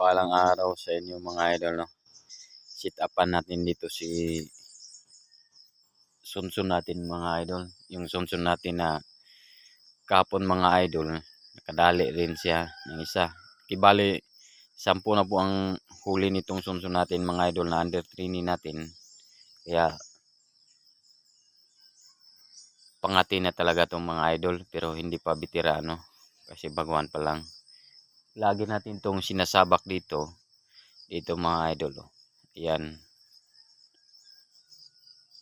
mapagpalang araw sa inyo mga idol, no. Sit upan natin dito si Sunsun natin mga idol. Yung Sunsun natin na kapon mga idol, nakadali rin siya ng isa. Kibali 10 na po ang huli nitong Sunsun natin mga idol na under training natin. Kaya pangati na talaga tong mga idol, pero hindi pa veterano kasi baguhan pa lang. Lagi natin tong sinasabak dito mga idol, oh. Yan.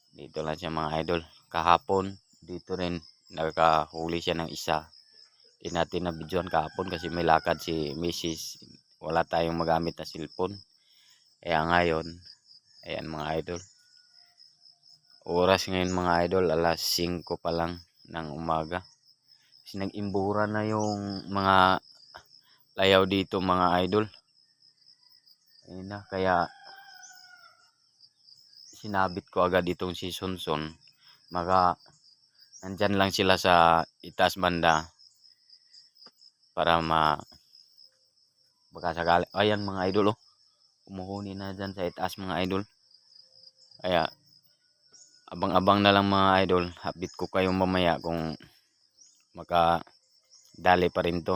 Dito lang siya mga idol. Kahapon dito rin nakahuli siya ng isa. Hindi natin na videoan kahapon kasi may lakad si Mrs. Wala tayong magamit na cellphone. Kaya ngayon, ayan mga idol. Oras ngayon mga idol, alas 5 pa lang ng umaga. Kasi nag-imbura na yung mga layaw dito mga idol. Ayun na, kaya sinabit ko agad itong si Sunsun. Nandyan lang sila sa itaas banda para baka sakali. Ayan mga idol, oh. Umuhuni na dyan sa itaas mga idol. Kaya abang-abang na lang mga idol. Update ko kayo mamaya kung makadali pa rin to.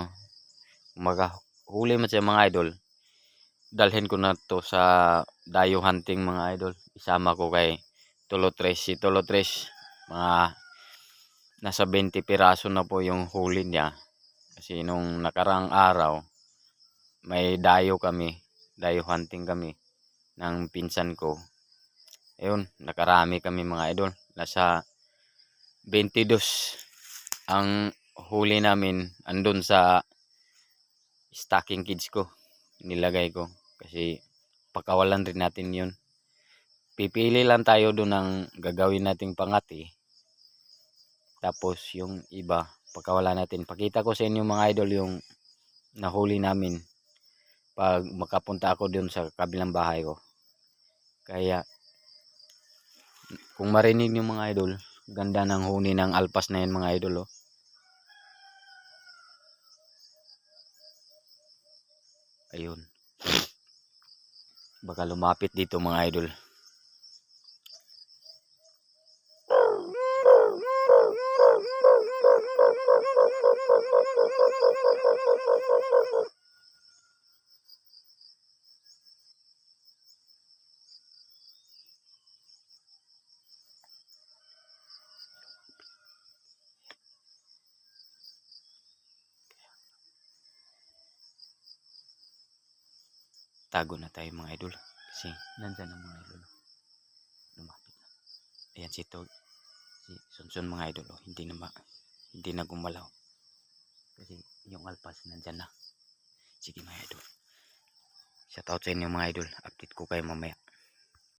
Kung makahuli man siya mga idol, dalhin ko na to sa dayo hunting mga idol. Isama ko kay Tulotres. Si Tulotres, mga nasa 20 piraso na po yung huli niya. Kasi nung nakarang araw, may dayo hunting kami ng pinsan ko. Ayun, nakarami kami mga idol. Nasa 22 ang huli namin andun sa stocking kids ko. Nilagay ko kasi pakawalan rin natin yun. Pipili lang tayo doon ng gagawin nating pangati. Tapos yung iba, pakawalan natin. Pakita ko sa inyo mga idol yung nahuli namin pag makapunta ako doon sa kabilang bahay ko. Kaya kung marinig nyo mga idol, ganda ng huni ng alpas na yan mga idol, oh. Ayun. Baka lumapit dito mga idol. Tago na tayo mga idol kasi nandyan ang mga idol, lumapit na. Ayan si Sunsun mga idol, oh. Hindi na gumalaw kasi yung alpas nandyan na. Sige mga idol, shout out sa inyo mga idol, update ko kayo mamaya.